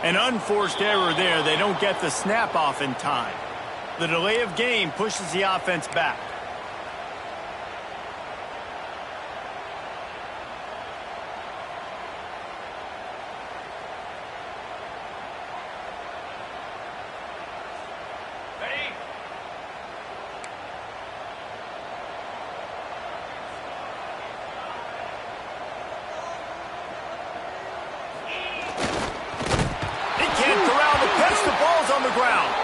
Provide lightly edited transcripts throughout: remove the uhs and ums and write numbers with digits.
An unforced error there. They don't get the snap off in time. The delay of game pushes the offense back. On the ground.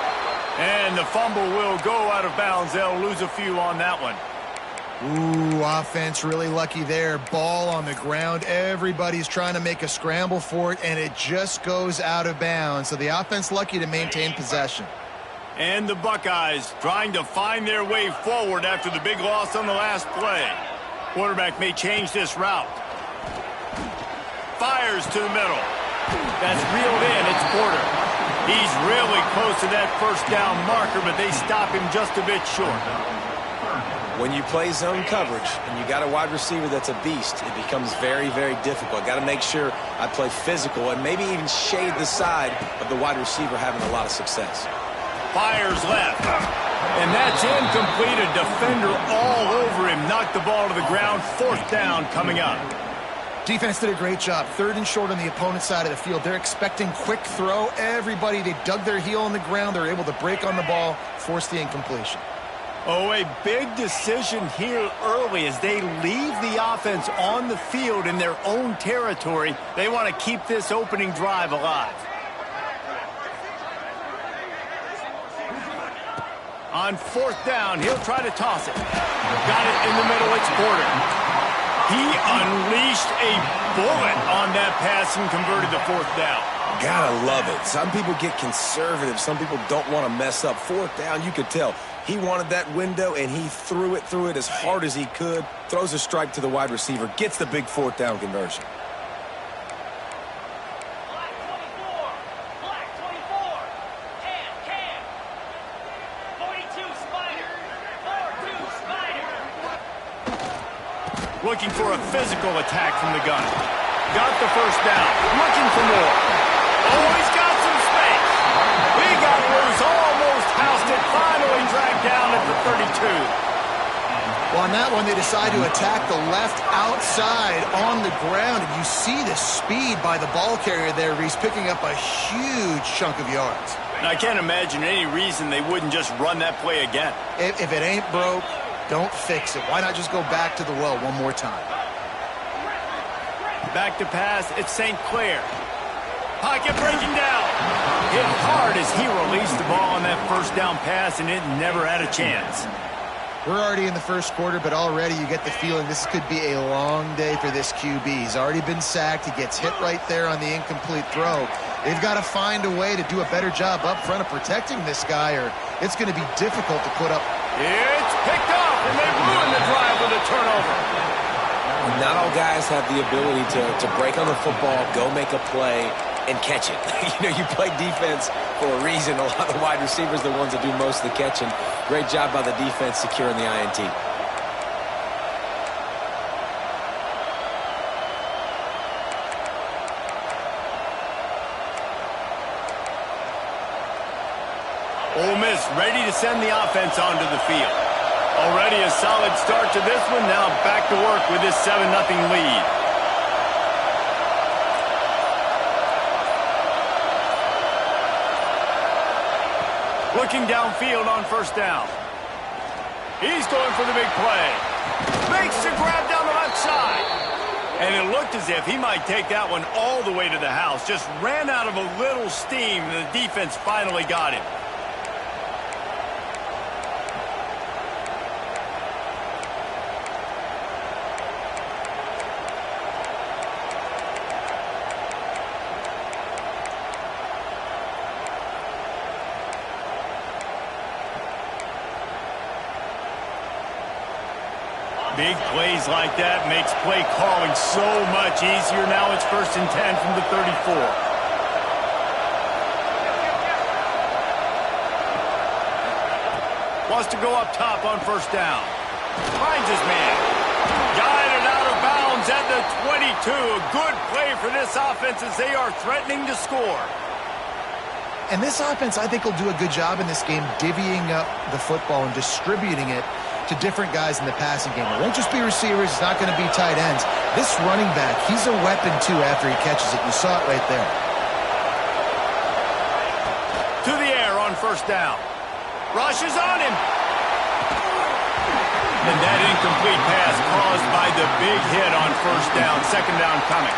And the fumble will go out of bounds. They'll lose a few on that one. Ooh, offense really lucky there. Ball on the ground. Everybody's trying to make a scramble for it, and it just goes out of bounds. So the offense lucky to maintain possession. And the Buckeyes trying to find their way forward after the big loss on the last play. Quarterback may change this route. Fires to the middle. That's reeled in. It's Porter. He's really close to that first down marker, but they stop him just a bit short. When you play zone coverage and you got a wide receiver that's a beast, it becomes very, very difficult. Got to make sure I play physical and maybe even shade the side of the wide receiver having a lot of success. Fires left. And that's incomplete. A defender all over him. Knocked the ball to the ground. Fourth down coming up. Defense did a great job. Third and short on the opponent's side of the field. They're expecting quick throw. Everybody, they dug their heel on the ground. They're able to break on the ball, force the incompletion. Oh, a big decision here early as they leave the offense on the field in their own territory. They want to keep this opening drive alive. On fourth down, he'll try to toss it. Got it in the middle. It's Porter. He unleashed a bullet on that pass and converted the fourth down. Gotta love it. Some people get conservative. Some people don't want to mess up. Fourth down, you could tell. He wanted that window, and he threw it as hard as he could. Throws a strike to the wide receiver. Gets the big fourth down conversion. Looking for a physical attack from the gun. Got the first down. Looking for more. Oh, he's got some space. He got loose. Almost housed it. Finally dragged down at the 32. Well, on that one, they decide to attack the left outside on the ground. And you see the speed by the ball carrier there, Reese, picking up a huge chunk of yards. Now, I can't imagine any reason they wouldn't just run that play again. If it ain't broke, don't fix it. Why not just go back to the well one more time? Back to pass. It's St. Clair. Pocket breaking down. Hit hard as he released the ball on that first down pass, and it never had a chance. We're already in the first quarter, but already you get the feeling this could be a long day for this QB. He's already been sacked. He gets hit right there on the incomplete throw. They've got to find a way to do a better job up front of protecting this guy, or it's going to be difficult to put up. It's picked off, and they ruin the drive with a turnover. Not all guys have the ability to break on the football, go make a play, and catch it. You play defense for a reason. A lot of the wide receivers are the ones that do most of the catching. Great job by the defense securing the INT. Ole Miss ready to send the offense onto the field. Already a solid start to this one. Now back to work with this 7-0 lead. Looking downfield on first down. He's going for the big play. Makes the grab down the left side. And it looked as if he might take that one all the way to the house. Just ran out of a little steam, and the defense finally got him. Big plays like that makes play calling so much easier. Now it's 1st and 10 from the 34. Wants to go up top on first down. Finds his man. Guided out of bounds at the 22. A good play for this offense as they are threatening to score. And this offense, I think, will do a good job in this game divvying up the football and distributing it to different guys in the passing game. It won't just be receivers. It's not going to be tight ends. This running back, he's a weapon, too, after he catches it. You saw it right there. To the air on first down. Rushes on him. And that incomplete pass caused by the big hit on first down. Second down coming.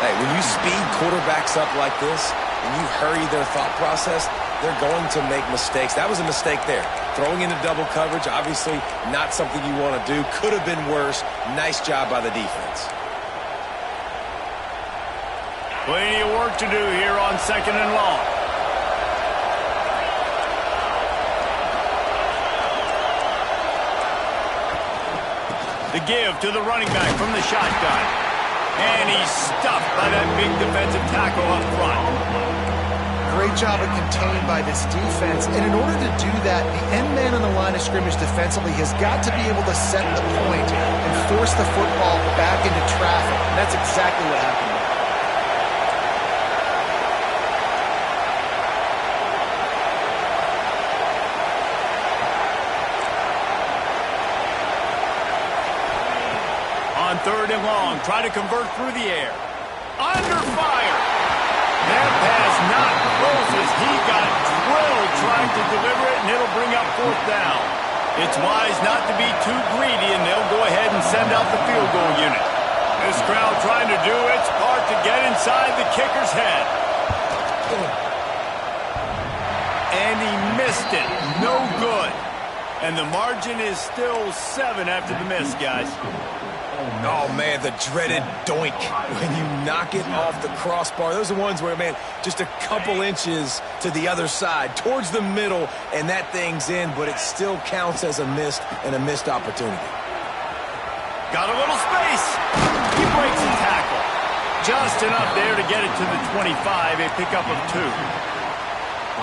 Hey, when you speed quarterbacks up like this, and you hurry their thought process, they're going to make mistakes. That was a mistake there. Throwing into double coverage, obviously not something you want to do. Could have been worse. Nice job by the defense. Plenty of work to do here on second and long. The give to the running back from the shotgun. And he's stuffed by that big defensive tackle up front. Great job of contained by this defense. And in order to do that, the end man on the line of scrimmage defensively has got to be able to set the point and force the football back into traffic. And that's exactly what happened. On third and long, try to convert through the air. Under fire. That pass not close as he got drilled trying to deliver it, and it'll bring up fourth down. It's wise not to be too greedy, and they'll go ahead and send out the field goal unit. This crowd trying to do its part to get inside the kicker's head. And he missed it. No good. And the margin is still 7 after the miss, guys. Oh, man, the dreaded doink when you knock it off the crossbar. Those are ones where, man, just a couple inches to the other side, towards the middle, and that thing's in, but it still counts as a missed opportunity. Got a little space. He breaks the tackle. Just enough there to get it to the 25, a pickup of 2.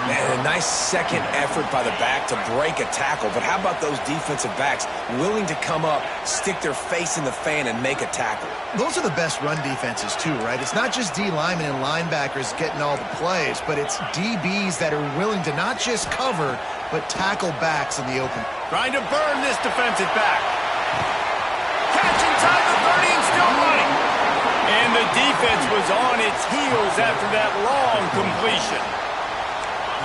Man, a nice second effort by the back to break a tackle. But how about those defensive backs willing to come up, stick their face in the fan, and make a tackle? Those are the best run defenses, too, right? It's not just D linemen and linebackers getting all the plays, but it's DBs that are willing to not just cover, but tackle backs in the open. Trying to burn this defensive back. Catch inside the 30 and still running. And the defense was on its heels after that long completion.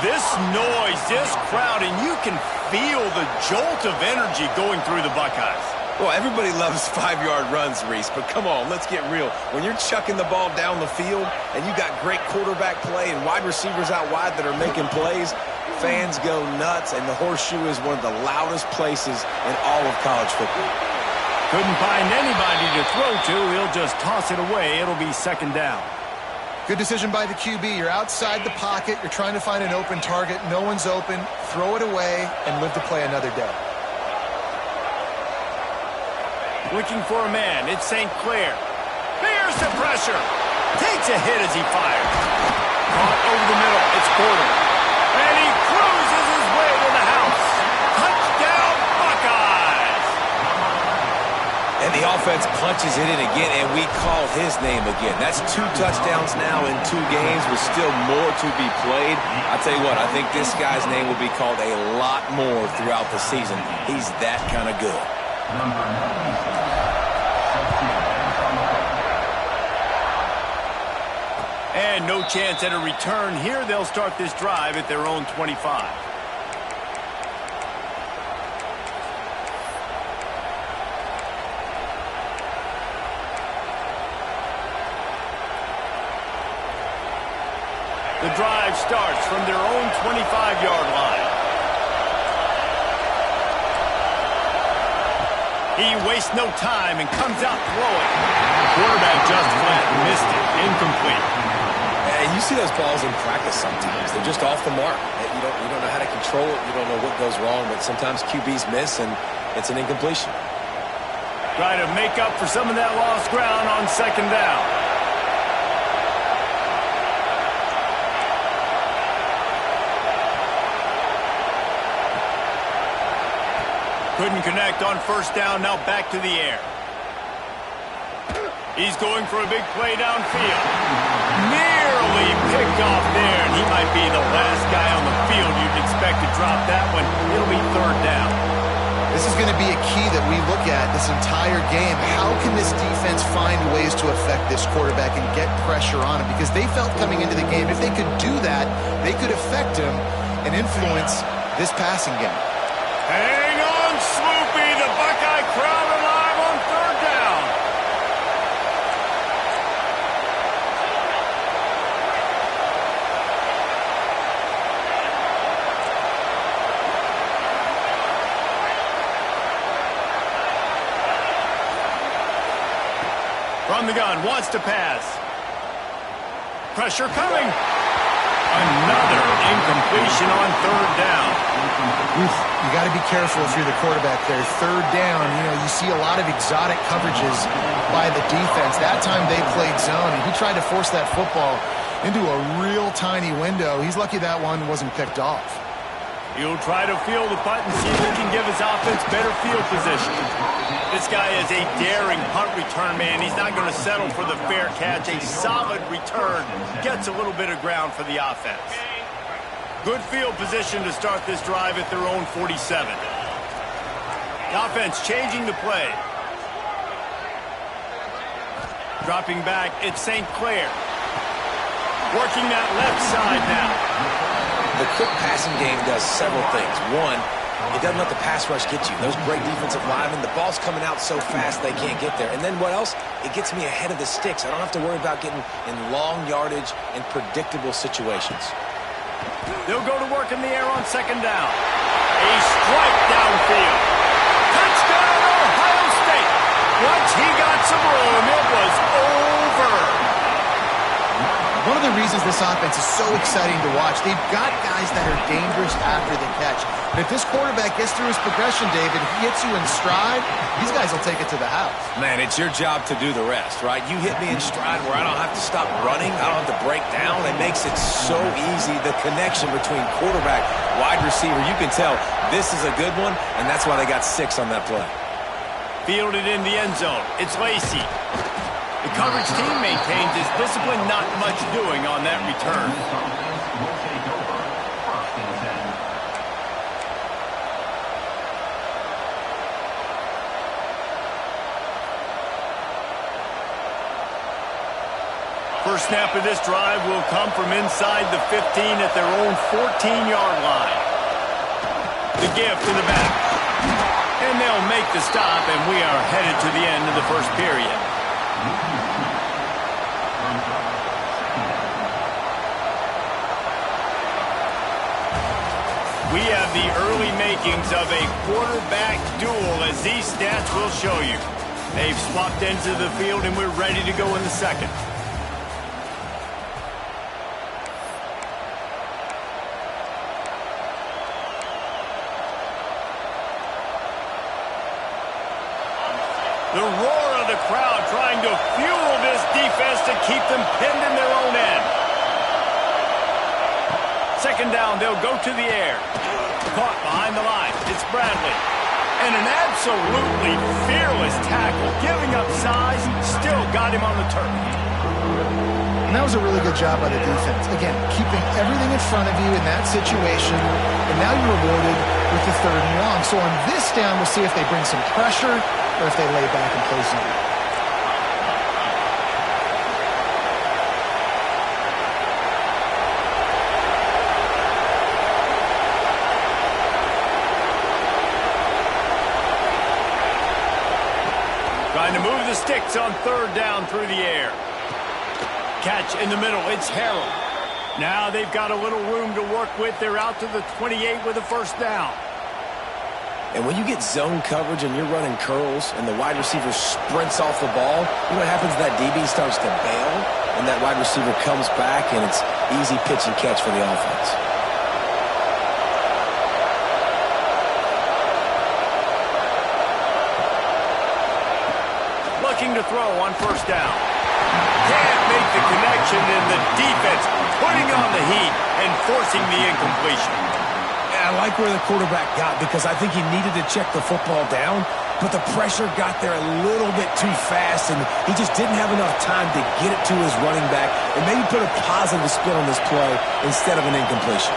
This noise, this crowd, and you can feel the jolt of energy going through the Buckeyes. Well, everybody loves 5-yard runs, Reese, but come on, let's get real. When you're chucking the ball down the field and you got great quarterback play and wide receivers out wide that are making plays, fans go nuts, and the Horseshoe is one of the loudest places in all of college football. Couldn't find anybody to throw to. He'll just toss it away. It'll be second down. Good decision by the QB. You're outside the pocket. You're trying to find an open target. No one's open. Throw it away and live to play another day. Looking for a man. It's St. Clair. Fears the pressure. Takes a hit as he fires. Caught over the middle. It's Porter. And he cruises his way to the house. Touchdown, Buckeyes! And the offense punches it in again, and we call his name again. That's 2 touchdowns now in 2 games with still more to be played. I tell you what, I think this guy's name will be called a lot more throughout the season. He's that kind of good. And no chance at a return here. They'll start this drive at their own 25. The drive starts from their own 25-yard line. He wastes no time and comes out throwing. The quarterback just flat missed it. Incomplete. And you see those balls in practice sometimes. They're just off the mark. You don't know how to control it. You don't know what goes wrong, but sometimes QBs miss, and it's an incompletion. Try to make up for some of that lost ground on second down. Couldn't connect on first down, now back to the air. He's going for a big play downfield. Nearly picked off there, and he might be the last guy on the field you'd expect to drop that one. It'll be third down. This is going to be a key that we look at this entire game. How can this defense find ways to affect this quarterback and get pressure on him? Because they felt coming into the game, if they could do that, they could affect him and influence this passing game. Hang on, Swoopy. The Buckeye crowd alive on third down. From the gun, wants to pass. Pressure coming. Another incompletion on third down. You got to be careful if you're the quarterback there. Third down, you see a lot of exotic coverages by the defense. That time they played zone, and he tried to force that football into a real tiny window. He's lucky that one wasn't picked off. He'll try to field the punt and see if he can give his offense better field position. This guy is a daring punt return man. He's not going to settle for the fair catch. A solid return gets a little bit of ground for the offense. Good field position to start this drive at their own 47. The offense changing the play. Dropping back, it's St. Clair. Working that left side now. The quick passing game does several things. One, it doesn't let the pass rush get you. Those great defensive linemen, the ball's coming out so fast they can't get there. And then what else? It gets me ahead of the sticks. I don't have to worry about getting in long yardage and predictable situations. They'll go to work in the air on second down. A strike downfield. Touchdown, Ohio State. Once he got some room, it was over. One of the reasons this offense is so exciting to watch, they've got guys that are dangerous after the catch. But if this quarterback gets through his progression, David, he hits you in stride, these guys will take it to the house. Man, it's your job to do the rest, right? You hit me in stride where I don't have to stop running. I don't have to break down. It makes it so easy. The connection between quarterback, wide receiver, you can tell this is a good one, and that's why they got 6 on that play. Fielded in the end zone. It's Lacy. The coverage team maintains his discipline, not much doing on that return. First snap of this drive will come from inside the 15 at their own 14-yard line. The give to the back. And they'll make the stop, and we are headed to the end of the first period. We have the early makings of a quarterback duel, as these stats will show you. They've swapped ends of the field, and we're ready to go in the second. The roar of the crowd trying to fuel this defense to keep them pinned in their own end. Second down, they'll go to the air. Caught behind the line. It's Bradley. And an absolutely fearless tackle. Giving up size, still got him on the turf. And that was a really good job by the defense. Again, keeping everything in front of you in that situation. And now you're rewarded with the third and long. So on this down, we'll see if they bring some pressure or if they lay back and play zone. Trying to move the sticks on third down through the air. Catch in the middle. It's Harrell. Now they've got a little room to work with. They're out to the 28 with a first down. And when you get zone coverage and you're running curls and the wide receiver sprints off the ball, you know what happens? That DB starts to bail, and that wide receiver comes back, and it's easy pitch and catch for the offense. Looking to throw on first down. Can't make the connection, and the defense putting on the heat and forcing the incompletion. I like where the quarterback got because I think he needed to check the football down, but the pressure got there a little bit too fast, and he just didn't have enough time to get it to his running back and maybe put a positive spin on this play instead of an incompletion.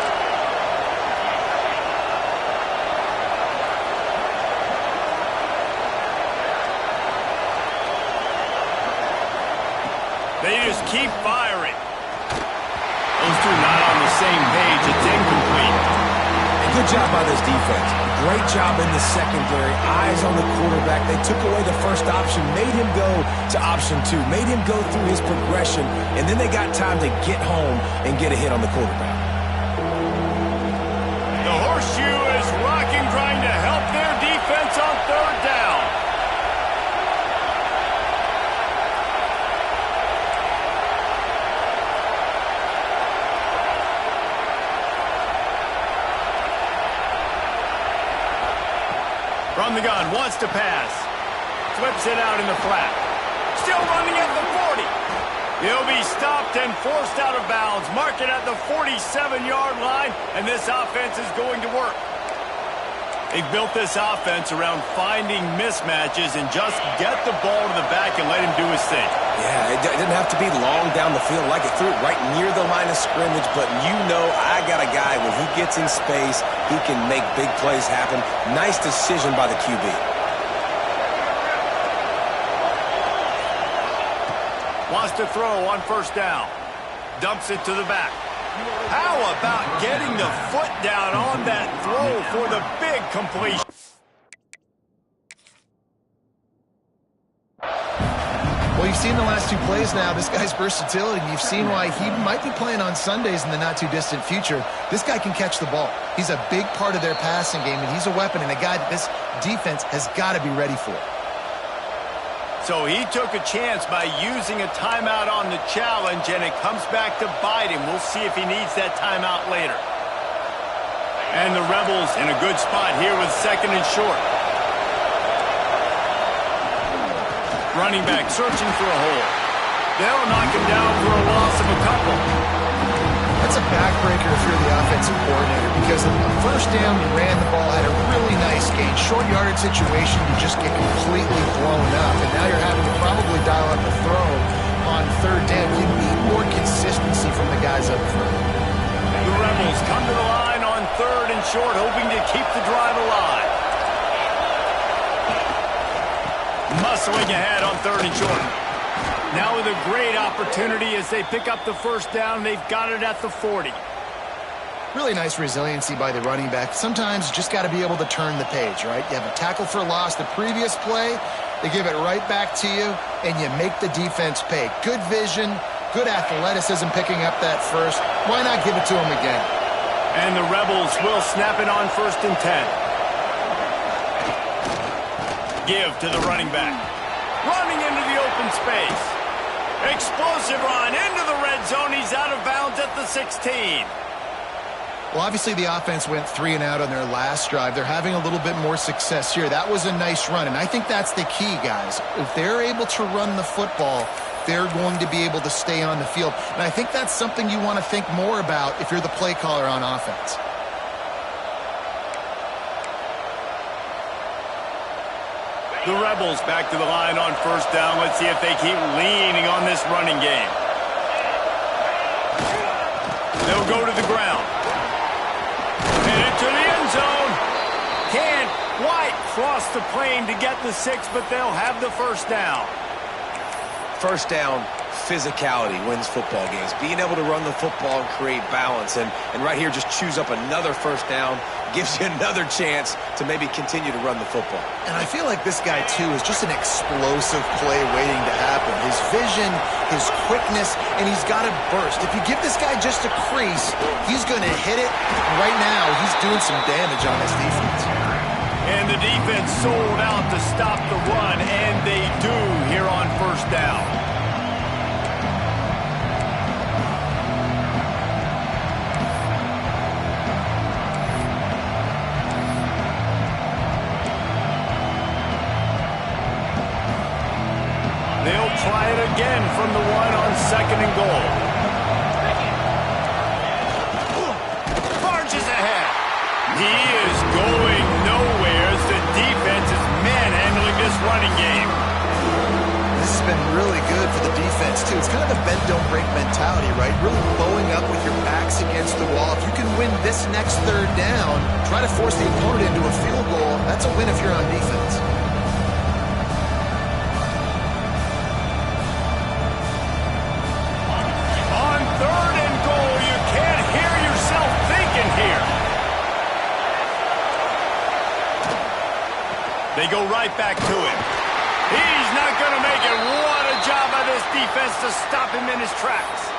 They just keep firing. Those two not on the same page. It's incomplete. Good job by this defense. Great job in the secondary. Eyes on the quarterback. They took away the first option, made him go to option 2, made him go through his progression, and then they got time to get home and get a hit on the quarterback. The horseshoe is rocking, trying to help their defense on third down. From the gun, wants to pass. Flips it out in the flat. Still running at the 40. He'll be stopped and forced out of bounds. Mark it at the 47-yard line, and this offense is going to work. They've built this offense around finding mismatches and just get the ball to the back and let him do his thing. Yeah, it didn't have to be long down the field. Like it threw it right near the line of scrimmage, but you know I got a guy, when he gets in space, he can make big plays happen. Nice decision by the QB. Wants to throw on first down. Dumps it to the back. How about getting the foot down on that throw for the big completion? Well, you've seen the last 2 plays now, this guy's versatility, and you've seen why he might be playing on Sundays in the not-too-distant future. This guy can catch the ball. He's a big part of their passing game, and he's a weapon and a guy that this defense has got to be ready for. So he took a chance by using a timeout on the challenge, and it comes back to bite him. We'll see if he needs that timeout later. And the Rebels in a good spot here with second and short. Running back searching for a hole. They'll knock him down for a loss of a couple. That's a backbreaker if you're the offensive coordinator, because on the first down, you ran the ball, had a really nice gain. Short yardage situation, you just get completely blown up, and now you're having to probably dial up the throw on third down. You need more consistency from the guys up front. The Rebels come to the line on third and short, hoping to keep the drive alive. Muscling ahead on third and short. Now with a great opportunity as they pick up the first down. They've got it at the 40. Really nice resiliency by the running back. Sometimes you just got to be able to turn the page, right? You have a tackle for loss the previous play. They give it right back to you, and you make the defense pay. Good vision, good athleticism picking up that first. Why not give it to them again? And the Rebels will snap it on first and 10. Give to the running back. Running into the open space. Explosive run into the red zone. He's out of bounds at the 16. Well, obviously the offense went 3 and out on their last drive. They're having a little bit more success here. That was a nice run, and I think that's the key, guys. If they're able to run the football, they're going to be able to stay on the field. And I think that's something you want to think more about if you're the play caller on offense. The Rebels back to the line on first down. Let's see if they keep leaning on this running game. They'll go to the ground. And into the end zone. Can't quite cross the plane to get the 6, but they'll have the first down. First down, physicality wins football games. Being able to run the football and create balance. And right here, just choose up another first down. Gives you another chance to maybe continue to run the football. And I feel like this guy, too, is just an explosive play waiting to happen. His vision, his quickness, and he's got to burst. If you give this guy just a crease, he's going to hit it. Right now, he's doing some damage on this defense. And the defense sold out to stop the run, and they do here on first down. They'll try it again from the 1 on second and goal. Barges ahead. He He is going nowhere as the defense is manhandling this running game. This has been really good for the defense, too. It's kind of the bend-don't-break mentality, right? Really bowing up with your backs against the wall. If you can win this next third down, try to force the opponent into a field goal, that's a win if you're on defense. On third and goal, you can't hear yourself thinking here. They go right back to him. He's not going to make it. What a job by this defense to stop him in his tracks.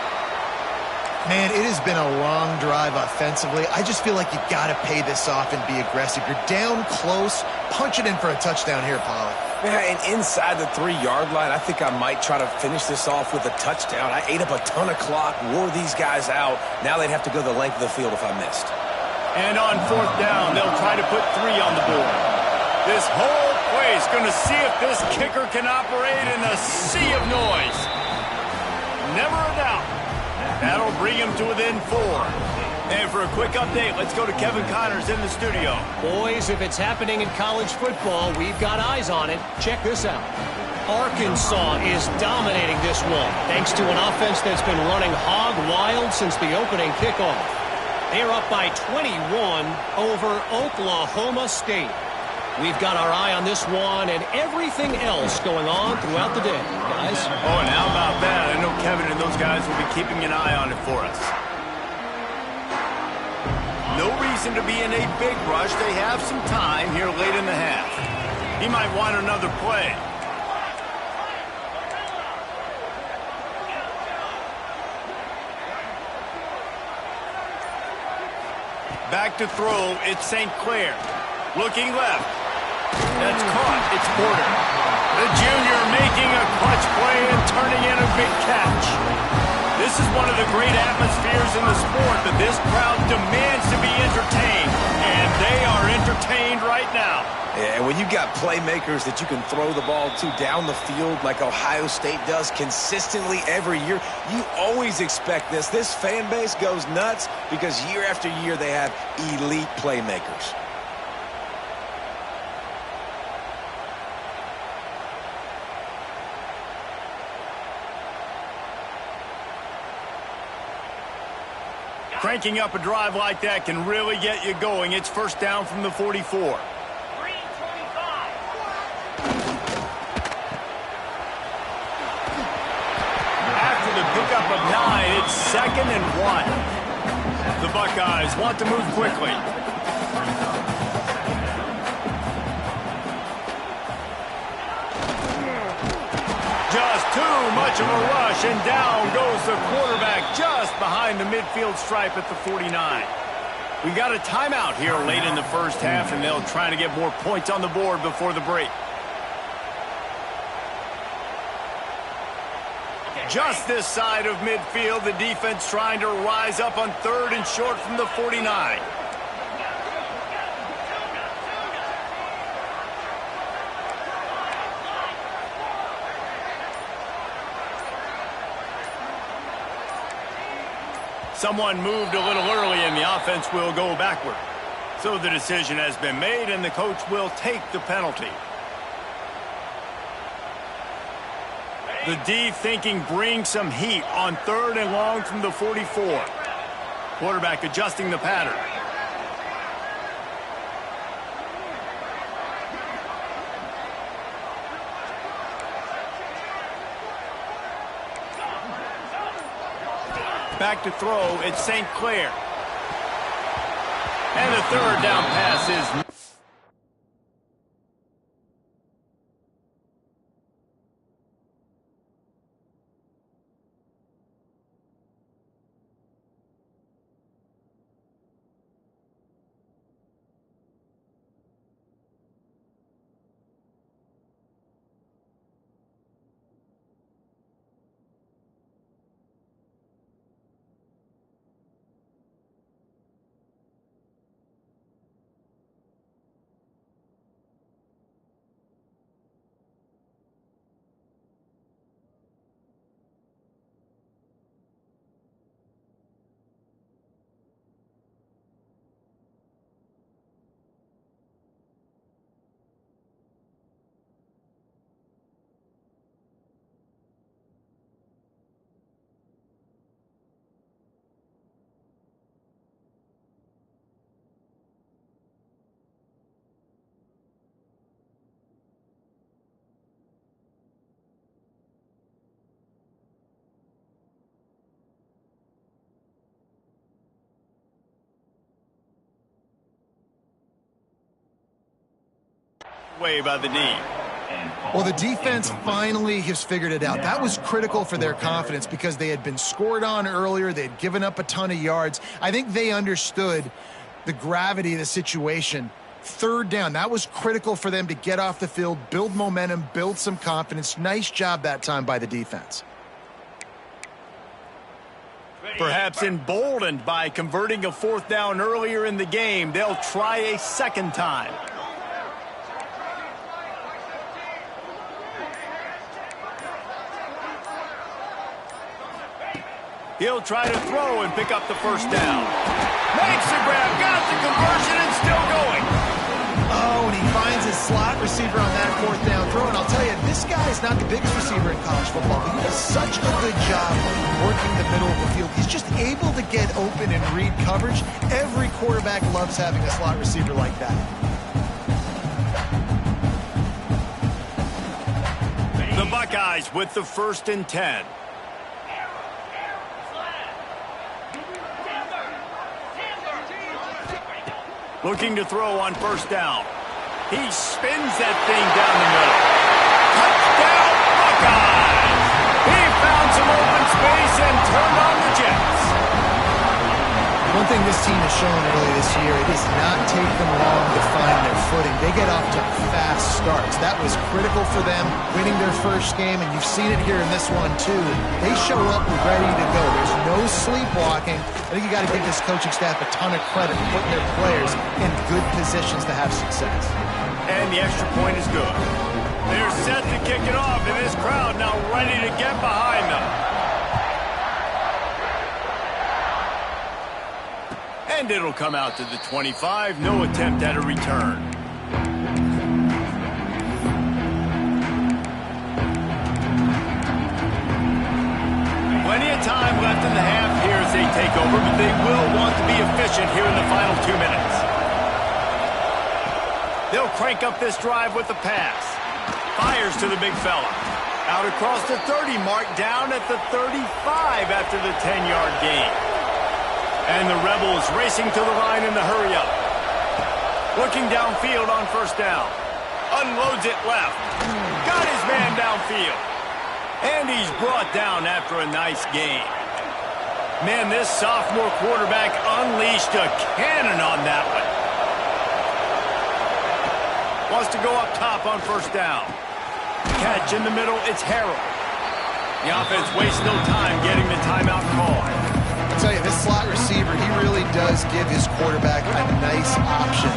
Man, it has been a long drive offensively. I just feel like you got to pay this off and be aggressive. You're down close. Punch it in for a touchdown here, Pollard. Yeah, and inside the 3-yard line, I think I might try to finish this off with a touchdown. I ate up a ton of clock, wore these guys out. Now they'd have to go the length of the field if I missed. And on fourth down, they'll try to put 3 on the board. This whole place going to see if this kicker can operate in a sea of noise. Never a doubt. That'll bring him to within 4. And for a quick update, let's go to Kevin Connors in the studio. Boys, if it's happening in college football, we've got eyes on it. Check this out. Arkansas is dominating this one, thanks to an offense that's been running hog wild since the opening kickoff. They're up by 21 over Oklahoma State. We've got our eye on this one and everything else going on throughout the day, guys. Oh, and how about that? I know Kevin and those guys will be keeping an eye on it for us. No reason to be in a big rush. They have some time here late in the half. He might want another play. Back to throw, it's St. Clair. Looking left. That's caught. It's Porter. The junior making a clutch play and turning in a big catch. This is one of the great atmospheres in the sport that this crowd demands to be entertained, and they are entertained right now. Yeah, and when you got playmakers that you can throw the ball to down the field like Ohio State does consistently every year, you always expect this. This fan base goes nuts because year after year they have elite playmakers. Cranking up a drive like that can really get you going. It's first down from the 44. After the pickup of 9, it's 2nd and 1. The Buckeyes want to move quickly. Just too much of a rush, and down goes the quarterback just behind the midfield stripe at the 49. We got a timeout here late in the first half, and they'll try to get more points on the board before the break. Just this side of midfield, the defense trying to rise up on 3rd and short from the 49. Someone moved a little early, and the offense will go backward. So the decision has been made, and the coach will take the penalty. The D thinking bring some heat on 3rd and long from the 44. Quarterback adjusting the pattern. Back to throw, it's St. Clair. And the 3rd down pass is... way by the D. Well, the defense finally has figured it out. That was critical for their confidence because they had been scored on earlier. They had given up a ton of yards. I think they understood the gravity of the situation. Third down, that was critical for them to get off the field, build momentum, build some confidence. Nice job that time by the defense. Perhaps emboldened by converting a fourth down earlier in the game, they'll try a second time. He'll try to throw and pick up the first down. Makes the grab, got the conversion, and still going. Oh, and he finds his slot receiver on that fourth down throw. And I'll tell you, this guy is not the biggest receiver in college football, but he does such a good job working the middle of the field. He's just able to get open and read coverage. Every quarterback loves having a slot receiver like that. The Buckeyes with the 1st and 10. Looking to throw on first down. He spins that thing down the middle. Touchdown, Buckeyes! He found some open space and turned on the Jets. One thing this team has shown early this year, it does not take them long to find their footing. They get off to fast starts. That was critical for them, winning their first game, and you've seen it here in this one too. They show up ready to go. There's no sleepwalking. I think you got to give this coaching staff a ton of credit for putting their players in good positions to have success. And the extra point is good. They're set to kick it off, and this crowd now ready to get behind them. And it'll come out to the 25. No attempt at a return. Plenty of time left in the half here as they take over, but they will want to be efficient here in the final 2 minutes. They'll crank up this drive with the pass. Fires to the big fella. Out across the 30 mark, down at the 35 after the 10-yard gain. And the Rebels racing to the line in the hurry-up. Looking downfield on first down. Unloads it left. Got his man downfield. And he's brought down after a nice gain. Man, this sophomore quarterback unleashed a cannon on that one. Wants to go up top on first down. Catch in the middle, it's Harrell. The offense wastes no time getting the timeout call. I'll tell you, this slot receiver, he really does give his quarterback a nice option.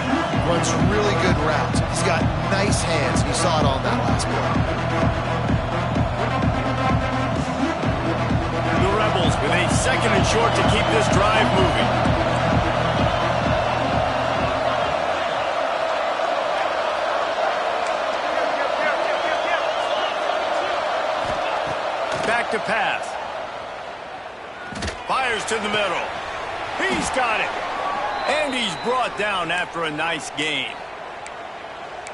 Runs really good routes. He's got nice hands. You saw it on that last play. The Rebels with a 2nd and short to keep this drive moving. Back to pass. Fires to the middle. He's got it. And he's brought down after a nice gain.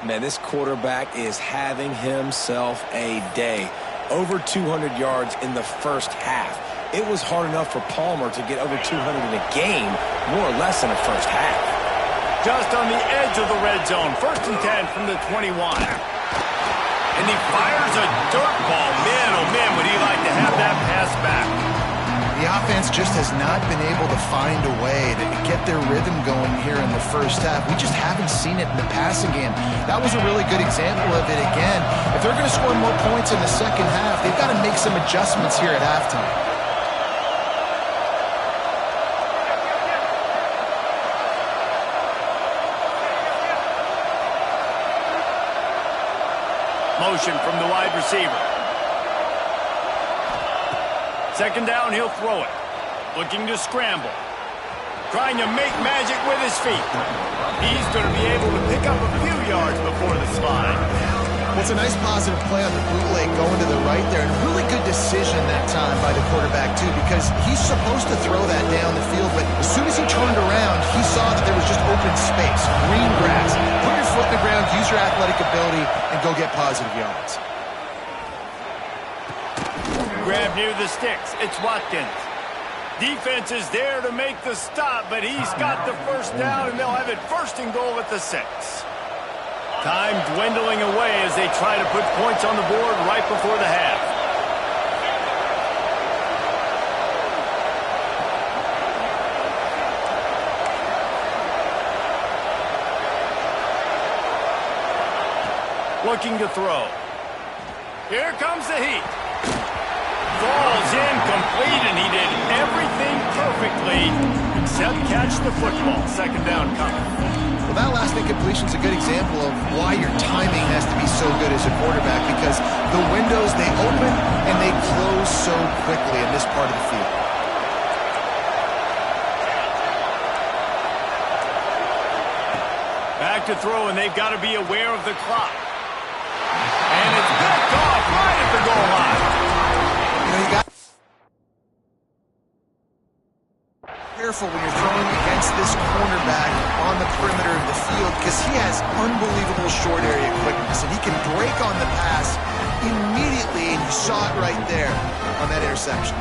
Man, this quarterback is having himself a day. Over 200 yards in the first half. It was hard enough for Palmer to get over 200 in a game, more or less in the first half. Just on the edge of the red zone. 1st and 10 from the 21. And he fires a dirt ball. Man, oh man, would he like to have that pass back. The offense just has not been able to find a way to get their rhythm going here in the first half. We just haven't seen it in the passing game. That was a really good example of it again. If they're going to score more points in the second half, they've got to make some adjustments here at halftime. Motion from the wide receiver. 2nd down, he'll throw it. Looking to scramble. Trying to make magic with his feet. He's going to be able to pick up a few yards before the slide. Well, it's a nice positive play on the bootleg going to the right there. And really good decision that time by the quarterback, too, because he's supposed to throw that down the field. But as soon as he turned around, he saw that there was just open space, green grass. Put your foot in the ground, use your athletic ability, and go get positive yards. Grab near the sticks. It's Watkins. Defense is there to make the stop, but he's got the first down, and they'll have it 1st and goal at the 6. Time dwindling away as they try to put points on the board right before the half. Looking to throw. Here comes the heat. Falls incomplete, and he did everything perfectly except catch the football. Second down coming. Well, that last incompletion is a good example of why your timing has to be so good as a quarterback, because the windows, they open and they close so quickly in this part of the field. Back to throw, and they've got to be aware of the clock. And it's picked off right at the goal line. You know, you got careful when you're throwing against this cornerback on the perimeter of the field, because he has unbelievable short area quickness, and he can break on the pass immediately, and you saw it right there on that interception.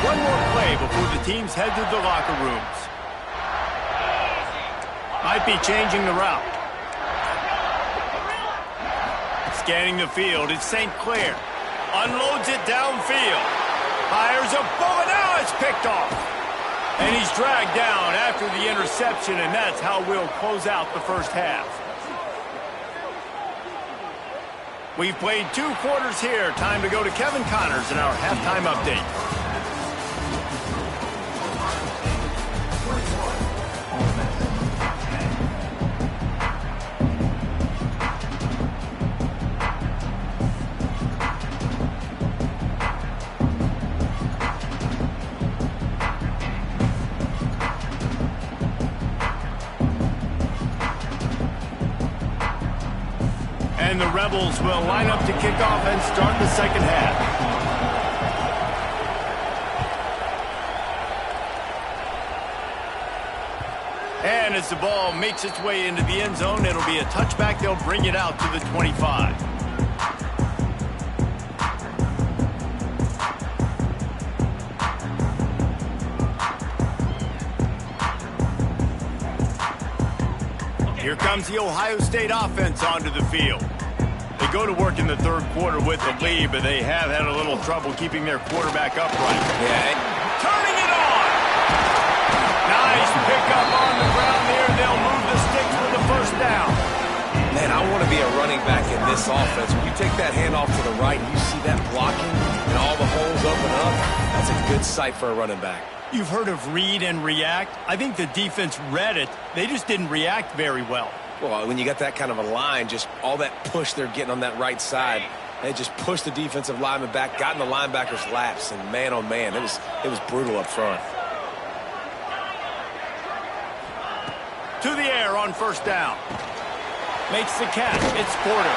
One more play before the teams head to the locker rooms. Might be changing the route. Scanning the field, it's St. Clair. Unloads it downfield. Fires a bullet. Now it's picked off. And he's dragged down after the interception, and that's how we'll close out the first half. We've played 2 quarters here. Time to go to Kevin Connors in our halftime update. And the Rebels will line up to kick off and start the second half. And as the ball makes its way into the end zone, it'll be a touchback. They'll bring it out to the 25. Here comes the Ohio State offense onto the field. They go to work in the third quarter with the lead, but they have had a little trouble keeping their quarterback upright. Yeah. Turning it on! Nice pickup on the ground there. They'll move the sticks for the first down. Man, I want to be a running back in this offense. When you take that handoff to the right and you see that blocking and all the holes open up, that's a good sight for a running back. You've heard of read and react. I think the defense read it. They just didn't react very well. Well, when you got that kind of a line, just all that push they're getting on that right side, they just pushed the defensive lineman back, got in the linebacker's laps, and man, oh man, it was brutal up front. To the air on first down. Makes the catch. It's Porter.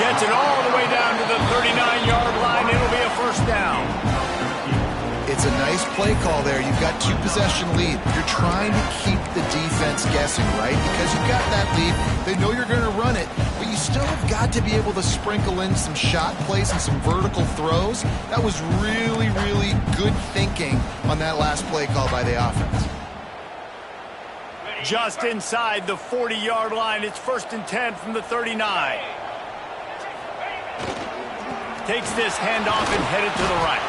Gets it all the way down to the 39-yard line. It'll be a first down. It's a nice play call there. You've got 2-possession lead. You're trying to keep the defense guessing, right? Because you've got that lead. They know you're going to run it, but you still have got to be able to sprinkle in some shot plays and some vertical throws. That was really, really good thinking on that last play call by the offense. Just inside the 40-yard line. It's 1st and 10 from the 39. Takes this handoff and headed to the right.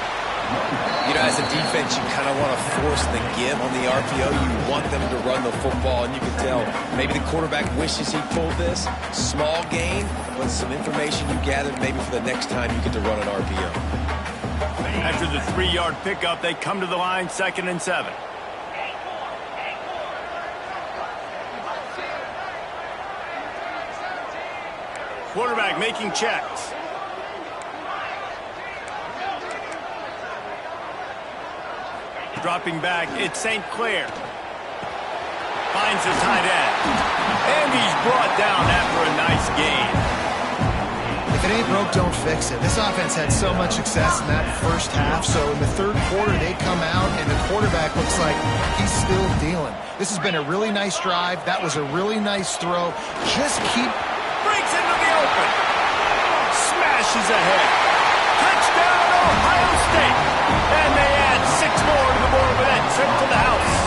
You know, as a defense, you kind of want to force the give on the RPO. You want them to run the football, and you can tell maybe the quarterback wishes he pulled this. Small gain, but some information you gathered maybe for the next time you get to run an RPO. After the 3-yard pickup, they come to the line, 2nd and 7. Quarterback making checks. Dropping back, it's St. Clair. Finds the tight end. And he's brought down after a nice gain. If it ain't broke, don't fix it. This offense had so much success in that first half, so in the third quarter, they come out, and the quarterback looks like he's still dealing. This has been a really nice drive. That was a really nice throw. Just keep... Breaks into the open. Smashes ahead. Touchdown, Ohio State. And they add 6 more to the board with that trip to the house.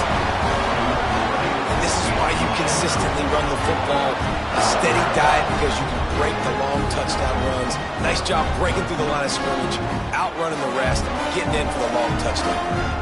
consistently run the football, a steady diet because you can break the long touchdown runs. Nice job breaking through the line of scrimmage, outrunning the rest, getting in for the long touchdown.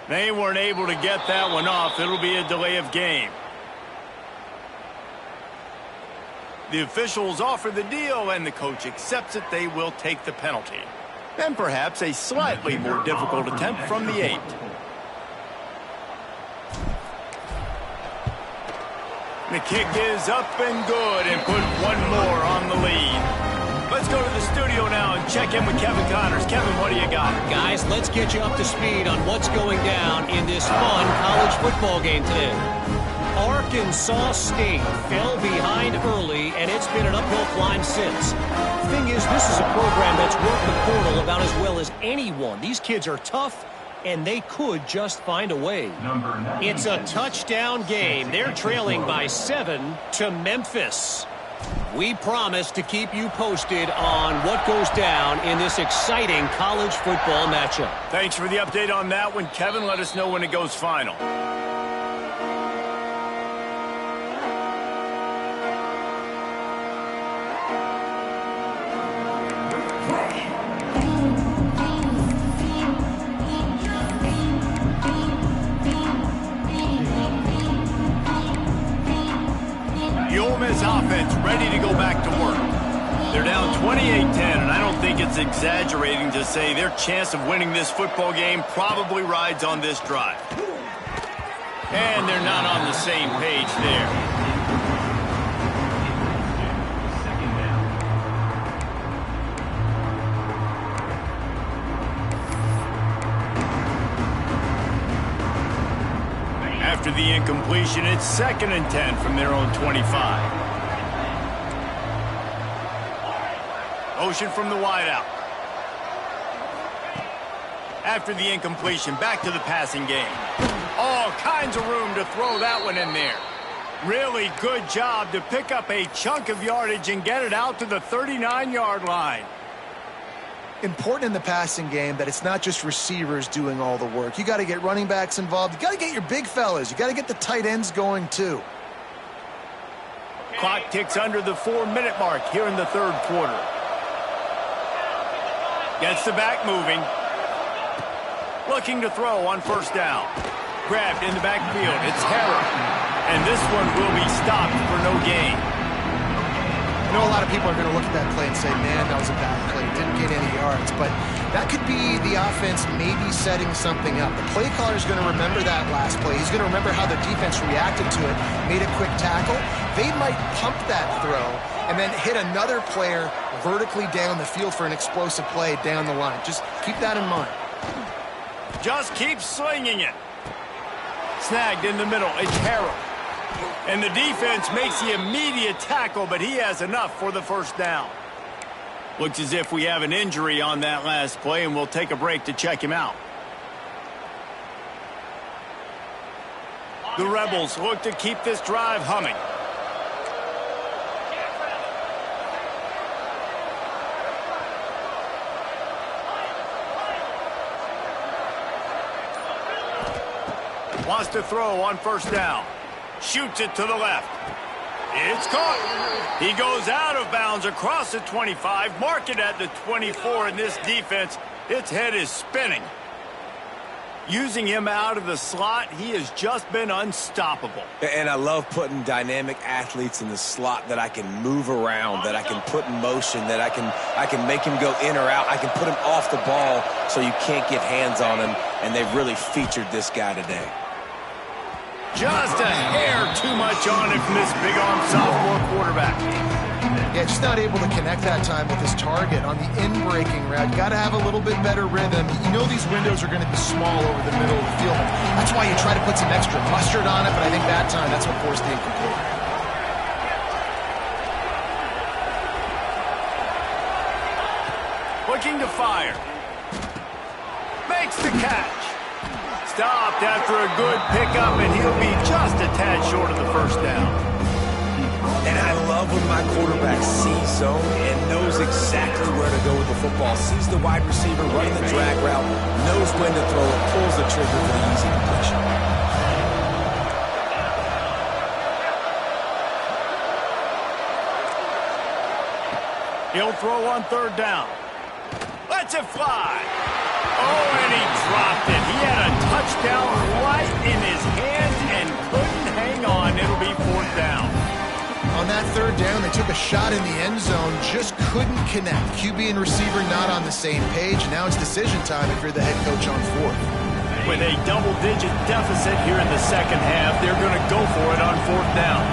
They weren't able to get that one off. It'll be a delay of game. The officials offer the deal, and the coach accepts it. They will take the penalty. And perhaps a slightly more difficult attempt from the 8. The kick is up and good, and put one more on the lead. Let's go to the studio now and check in with Kevin Connors. Kevin, what do you got? Guys, let's get you up to speed on what's going down in this fun college football game today. Arkansas State fell behind early, and it's been an uphill climb since. The thing is, this is a program that's worked the portal about as well as anyone. These kids are tough, and they could just find a way. It's a touchdown game. They're trailing by 7 to Memphis. We promise to keep you posted on what goes down in this exciting college football matchup. Thanks for the update on that one, Kevin. Let us know when it goes final. The Ole Miss offense ready to go back to work. They're down 28-10, and I don't think it's exaggerating to say their chance of winning this football game probably rides on this drive. And they're not on the same page there. After the incompletion, it's 2nd and 10 from their own 25. Motion from the wideout. After the incompletion, back to the passing game. All kinds of room to throw that one in there. Really good job to pick up a chunk of yardage and get it out to the 39-yard line. Important in the passing game that it's not just receivers doing all the work. You got to get running backs involved. You got to get your big fellas. You got to get the tight ends going too. Clock ticks under the 4-minute mark here in the 3rd quarter. Gets the back moving. Looking to throw on 1st down. Grabbed in the backfield. It's Harrell. And this one will be stopped for no gain. I know a lot of people are going to look at that play and say, man, that was a bad play. Didn't get any yards. But that could be the offense maybe setting something up. The play caller is going to remember that last play. He's going to remember how the defense reacted to it, made a quick tackle. They might pump that throw and then hit another player vertically down the field for an explosive play down the line. Just keep that in mind. Just keep slinging it. Snagged in the middle. It's Harrell. And the defense makes the immediate tackle, but he has enough for the 1st down. Looks as if we have an injury on that last play, and we'll take a break to check him out. The Rebels look to keep this drive humming. Wants to throw on 1st down. Shoots it to the left. It's caught. He goes out of bounds across the 25. Mark it at the 24 in this defense. Its head is spinning. Using him out of the slot, he has just been unstoppable. And I love putting dynamic athletes in the slot that I can move around, that I can put in motion, that I can make him go in or out. I can put him off the ball so you can't get hands on him, and they've really featured this guy today. Just a hair too much on it from this big-arm sophomore quarterback. Yeah, just not able to connect that time with his target on the in-breaking route. Got to have a little bit better rhythm. You know these windows are going to be small over the middle of the field. That's why you try to put some extra mustard on it, but I think that time, that's what forced the incomplete. Looking to fire. Makes the catch. Stopped after a good pickup, and he'll be just a tad short of the first down. And I love when my quarterback sees zone and knows exactly where to go with the football. Sees the wide receiver running the drag route, knows when to throw it, pulls the trigger for the easy completion. He'll throw on third down. Lets it fly. Oh, and he dropped it. He had a touchdown right in his hands and couldn't hang on. It'll be fourth down. On that third down, they took a shot in the end zone, just couldn't connect. QB and receiver not on the same page. Now it's decision time if you're the head coach on fourth. With a double-digit deficit here in the second half, they're going to go for it on fourth down.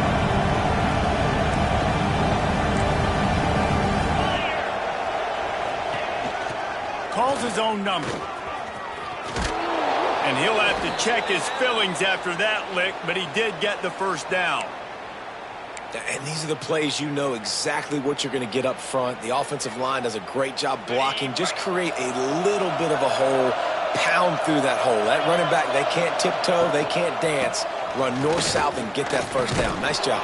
Calls his own number. And he'll have to check his fillings after that lick, but he did get the first down. And these are the plays you know exactly what you're going to get up front. The offensive line does a great job blocking. Just create a little bit of a hole, pound through that hole. That running back, they can't tiptoe, they can't dance. Run north-south and get that first down. Nice job.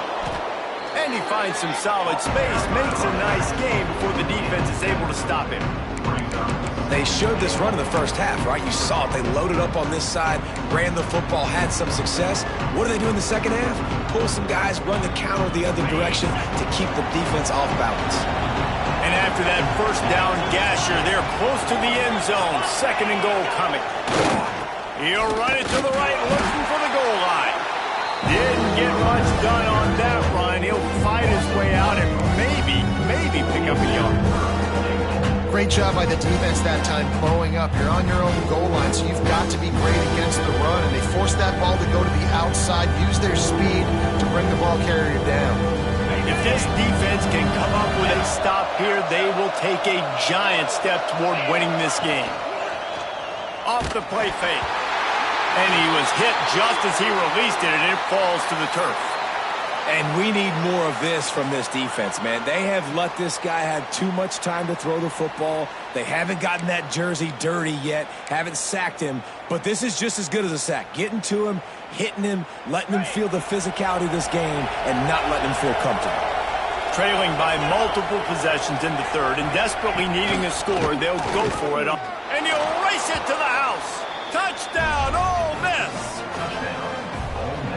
And he finds some solid space, makes a nice game before the defense is able to stop him. They showed this run in the first half, right? You saw it. They loaded up on this side, ran the football, had some success. What do they do in the second half? Pull some guys, run the counter the other direction to keep the defense off balance. And after that first down gasher, they're close to the end zone. Second and goal coming. He'll run it to the right, looking for the goal line. Didn't get much done on that run. He'll fight his way out and maybe pick up a yard. Great job by the defense that time, blowing up. You're on your own goal line, so you've got to be great against the run. And they forced that ball to go to the outside, use their speed to bring the ball carrier down. If this defense can come up with a stop here, they will take a giant step toward winning this game. Off the play fake. And he was hit just as he released it, and it falls to the turf. And we need more of this from this defense, man. They have let this guy have too much time to throw the football. They haven't gotten that jersey dirty yet, haven't sacked him. But this is just as good as a sack. Getting to him, hitting him, letting him feel the physicality of this game, and not letting him feel comfortable. Trailing by multiple possessions in the third and desperately needing a score, they'll go for it. And he'll race it to the house. Touchdown, Ole Miss.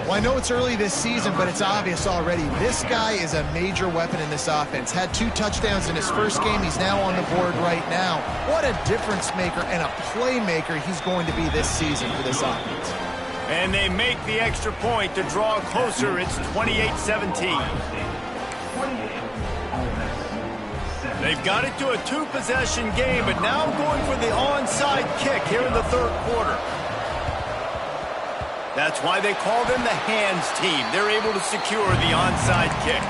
Well, I know it's early this season, but it's obvious already. This guy is a major weapon in this offense. Had 2 touchdowns in his first game. He's now on the board right now. What a difference maker and a playmaker he's going to be this season for this offense. And they make the extra point to draw closer. It's 28-17. They've got it to a 2-possession game, but now going for the onside kick here in the third quarter. That's why they call them the hands team. They're able to secure the onside kick.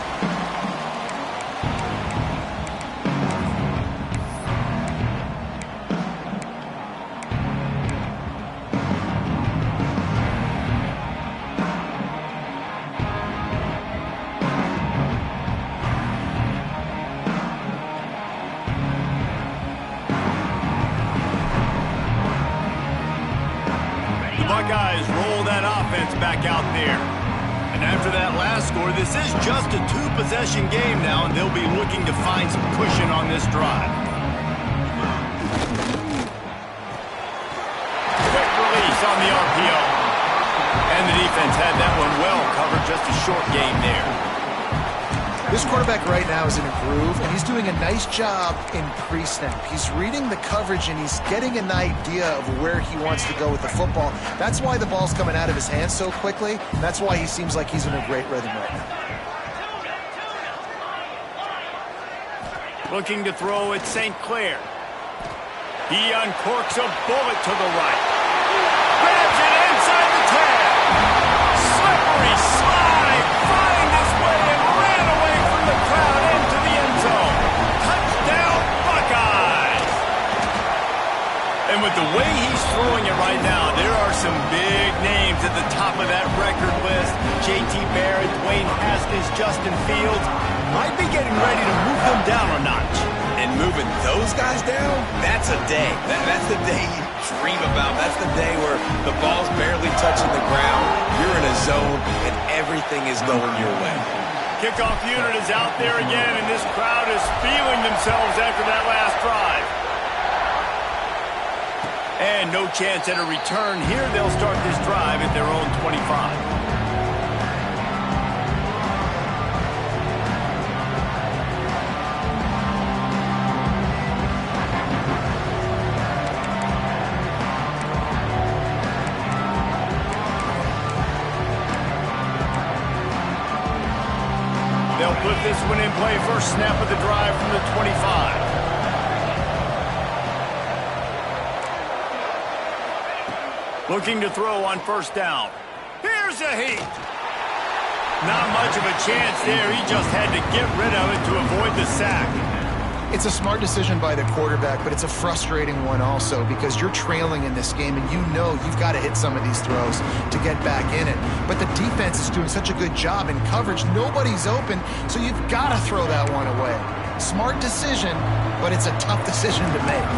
The Buckeyes roll that offense back out there. And after that last score, this is just a 2-possession game now, and they'll be looking to find some cushion on this drive. Quick release on the RPO. And the defense had that one well covered, just a short game there. This quarterback right now is in a groove, and he's doing a nice job in pre-snap. He's reading the coverage, and he's getting an idea of where he wants to go with the football. That's why the ball's coming out of his hands so quickly. That's why he seems like he's in a great rhythm right now. Looking to throw at St. Clair. He uncorks a bullet to the right. Grabs it inside the 10. Slippery slide. Find his way and ran away from the crowd into the end J.T. Barrett, Dwayne Haskins, Justin Fields might be getting ready to move them down a notch. And moving those guys down, that's a day. That's the day you dream about. That's the day where the ball's barely touching the ground. You're in a zone, and everything is going your way. Kickoff unit is out there again, and this crowd is feeling themselves after that last drive. And no chance at a return here. They'll start this drive at their own 25. They'll put this one in play. First snap of the drive from the 25. Looking to throw on first down. Here's a heat. Not much of a chance there. He just had to get rid of it to avoid the sack. It's a smart decision by the quarterback, but it's a frustrating one also because you're trailing in this game and you know you've got to hit some of these throws to get back in it. But the defense is doing such a good job in coverage. Nobody's open, so you've got to throw that one away. Smart decision, but it's a tough decision to make.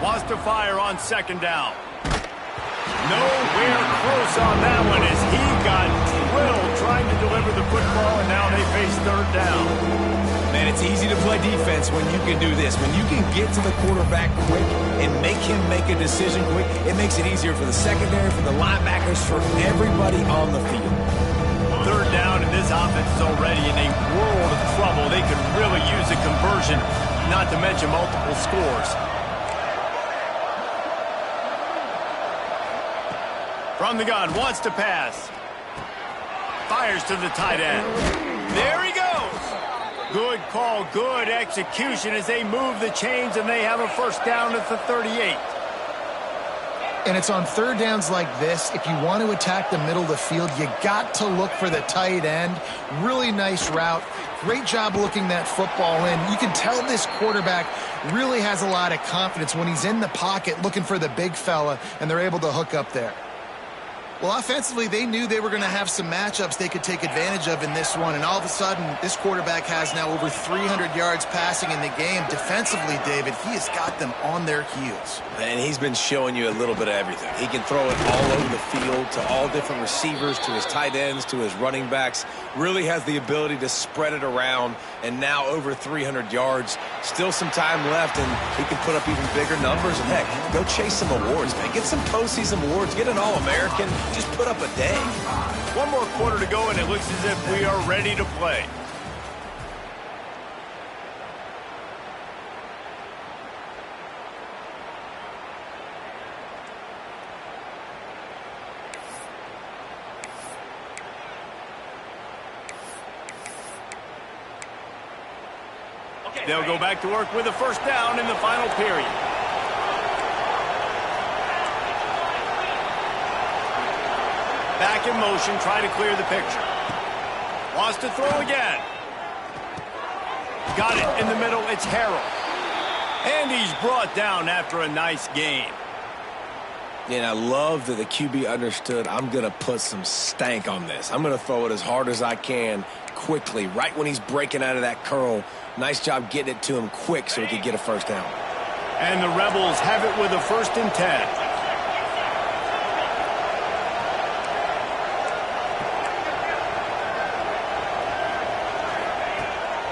Wants to fire on second down. Nowhere close on that one as he got drilled trying to deliver the football, and now they face third down. Man, it's easy to play defense when you can do this. When you can get to the quarterback quick and make him make a decision quick, it makes it easier for the secondary, for the linebackers, for everybody on the field. Third down, and this offense is already in a world of trouble. They could really use a conversion, not to mention multiple scores. From the gun, wants to pass. Fires to the tight end. There he goes. Good call, good execution as they move the chains, and they have a first down at the 38. And it's on third downs like this, if you want to attack the middle of the field, you got to look for the tight end. Really nice route. Great job looking that football in. You can tell this quarterback really has a lot of confidence when he's in the pocket looking for the big fella, and they're able to hook up there. Well, offensively, they knew they were going to have some matchups they could take advantage of in this one, and all of a sudden, this quarterback has now over 300 yards passing in the game. Defensively, David, he has got them on their heels. And he's been showing you a little bit of everything. He can throw it all over the field to all different receivers, to his tight ends, to his running backs. Really has the ability to spread it around, and now over 300 yards. Still some time left, and he can put up even bigger numbers. And, heck, go chase some awards, man. Get some postseason awards. Get an All-American. Just put up a day. One more quarter to go, and it looks as if we are ready to play. They'll go back to work with a first down in the final period. Back in motion, try to clear the picture. Wants to throw again. Got it in the middle, it's Harrell. And he's brought down after a nice game. Yeah, and I love that the QB understood, I'm going to put some stank on this. I'm going to throw it as hard as I can quickly, right when he's breaking out of that curl. Nice job getting it to him quick so he could get a first down. And the Rebels have it with a 1st and 10.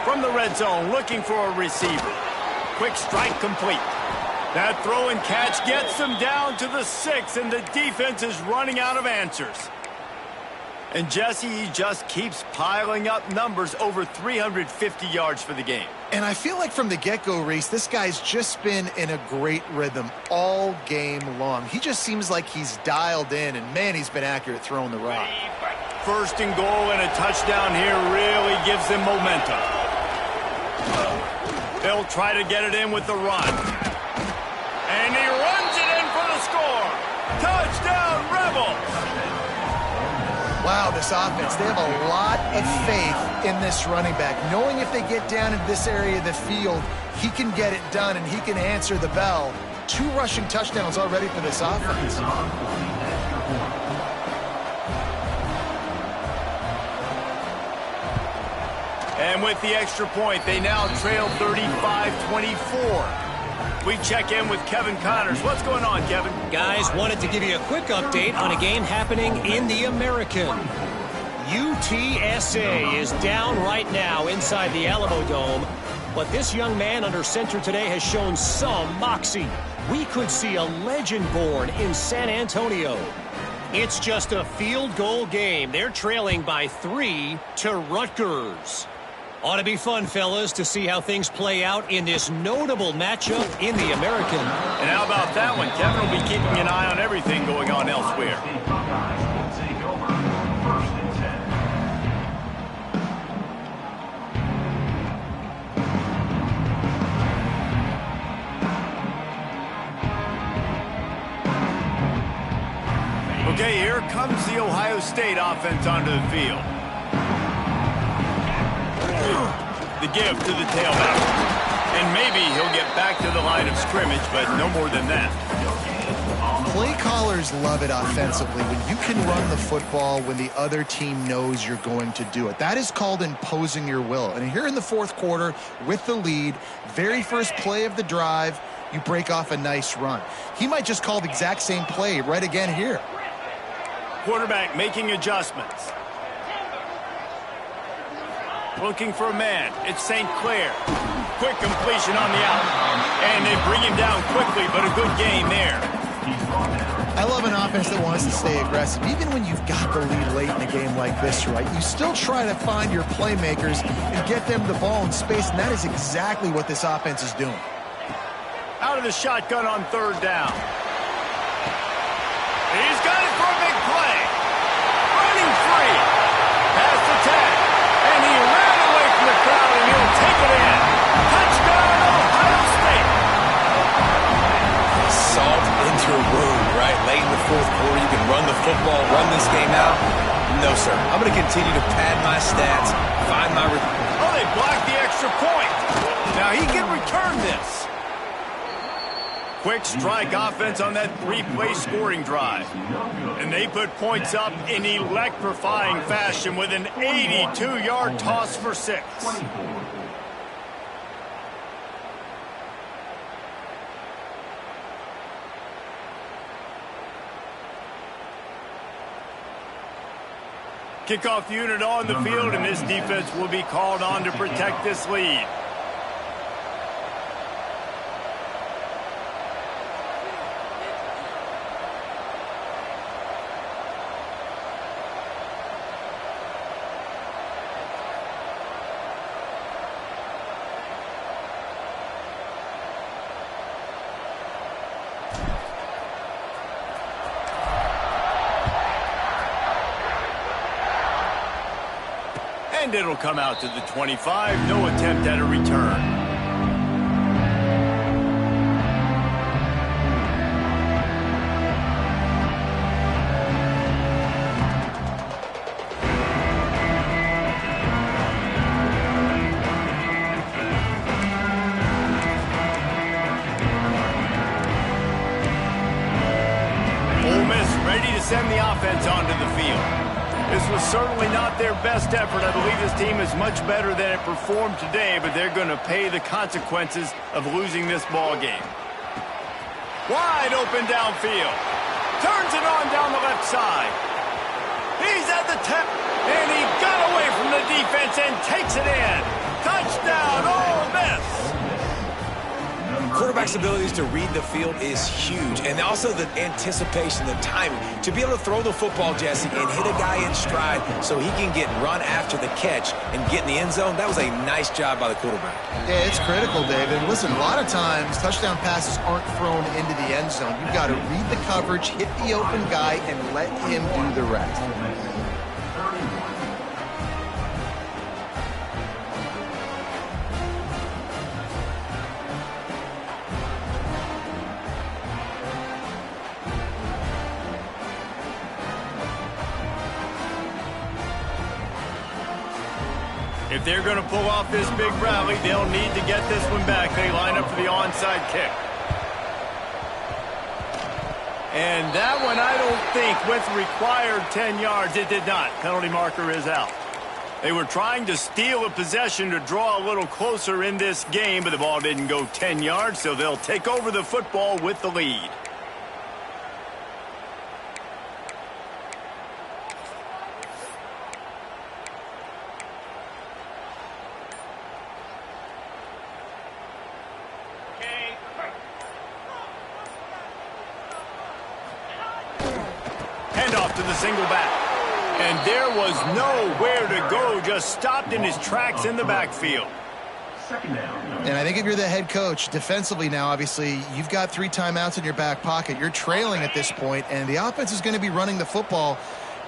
From the red zone, looking for a receiver. Quick strike complete. That throw and catch gets them down to the 6, and the defense is running out of answers. And Jesse, he just keeps piling up numbers, over 350 yards for the game. And I feel like from the get-go, Reese, this guy's just been in a great rhythm all game long. He just seems like he's dialed in, and, man, he's been accurate throwing the rock. 1st and goal, and a touchdown here really gives them momentum. They'll try to get it in with the run. And he runs it in for the score. Touchdown, Rebels! Wow, this offense, they have a lot of faith in this running back. Knowing if they get down into this area of the field, he can get it done and he can answer the bell. 2 rushing touchdowns already for this offense. And with the extra point, they now trail 35-24. We check in with Kevin Connors. What's going on, Kevin? Guys, wanted to give you a quick update on a game happening in the American. UTSA is down right now inside the Alamo Dome, but this young man under center today has shown some moxie. We could see a legend born in San Antonio. It's just a field goal game. They're trailing by 3 to Rutgers. Ought to be fun, fellas, to see how things play out in this notable matchup in the American. And how about that one? Kevin will be keeping an eye on everything going on elsewhere. Okay, here comes the Ohio State offense onto the field. The give to the tailback. And maybe he'll get back to the line of scrimmage, but no more than that. Play callers love it offensively when you can run the football when the other team knows you're going to do it. That is called imposing your will. And here in the fourth quarter with the lead, very first play of the drive, you break off a nice run. He might just call the exact same play right again here. Quarterback making adjustments. Looking for a man. It's St. Clair. Quick completion on the out. And they bring him down quickly, but a good game there. I love an offense that wants to stay aggressive. Even when you've got the lead late in a game like this, right? You still try to find your playmakers and get them the ball in space, and that is exactly what this offense is doing. Out of the shotgun on third down. He's got it for a big play. Running free. Past the tag. And he ran away from the crowd, and he'll take it in. Touchdown, Ohio State. Salt into a wound, right? Late in the fourth quarter, you can run the football, run this game out. No, sir. I'm going to continue to pad my stats, find my... Oh, they blocked the extra point. Now he can return this. Quick strike offense on that three-play scoring drive. And they put points up in electrifying fashion with an 82-yard toss for 6. Kickoff unit on the field, and this defense will be called on to protect this lead. And it'll come out to the 25. No attempt at a return. Ole Miss ready to send the offense onto the field. This was certainly not their best effort. I believe this team is much better than it performed today, but they're going to pay the consequences of losing this ball game. Wide open downfield. Turns it on down the left side. He's at the tip, and he got away from the defense and takes it in. Touchdown, Ole Miss. Quarterback's abilities to read the field is huge, and also the anticipation, the timing. To be able to throw the football, Jesse, and hit a guy in stride so he can get run after the catch and get in the end zone, that was a nice job by the quarterback. Yeah, it's critical, David. Listen, a lot of times touchdown passes aren't thrown into the end zone. You've got to read the coverage, hit the open guy, and let him do the rest. If they're going to pull off this big rally, they'll need to get this one back. They line up for the onside kick. And that one, I don't think, with required 10 yards, it did not. Penalty marker is out. They were trying to steal a possession to draw a little closer in this game, but the ball didn't go 10 yards, so they'll take over the football with the lead. Handoff to the single back. And there was nowhere to go, just stopped in his tracks in the backfield. And I think if you're the head coach, defensively now, obviously, you've got 3 timeouts in your back pocket. You're trailing at this point, and the offense is going to be running the football,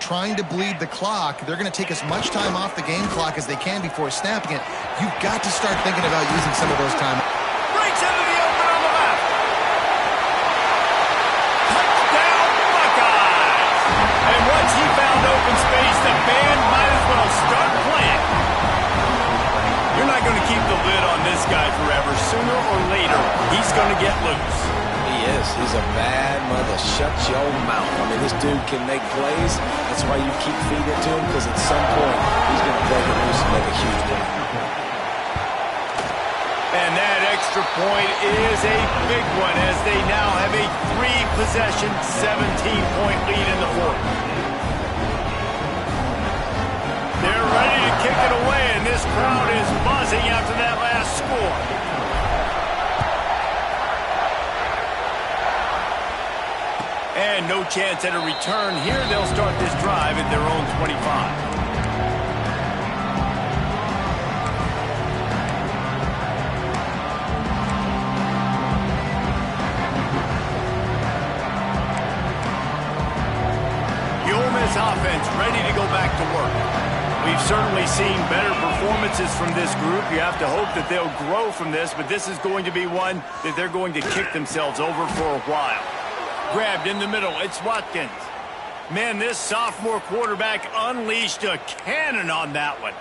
trying to bleed the clock. They're going to take as much time off the game clock as they can before snapping it. You've got to start thinking about using some of those timeouts. Breaks into the open on the left. Touchdown, Buckeyes! And once he found open space, the band might as well start playing. You're not going to keep the lid on this guy forever. Sooner or later, he's going to get loose. He is. He's a bad mother. Shut your mouth. I mean, this dude can make plays. That's why you keep feeding it to him, because at some point, he's going to break it loose and make a huge play. And that extra point is a big one, as they now have a 3-possession, 17-point lead in the fourth. They're ready to kick it away, and this crowd is buzzing after that last score. And no chance at a return here. They'll start this drive at their own 25. Offense ready to go back to work. We've certainly seen better performances from this group. You have to hope that they'll grow from this, but this is going to be one that they're going to kick themselves over for a while. Grabbed in the middle, it's Watkins. Man, this sophomore quarterback unleashed a cannon on that one.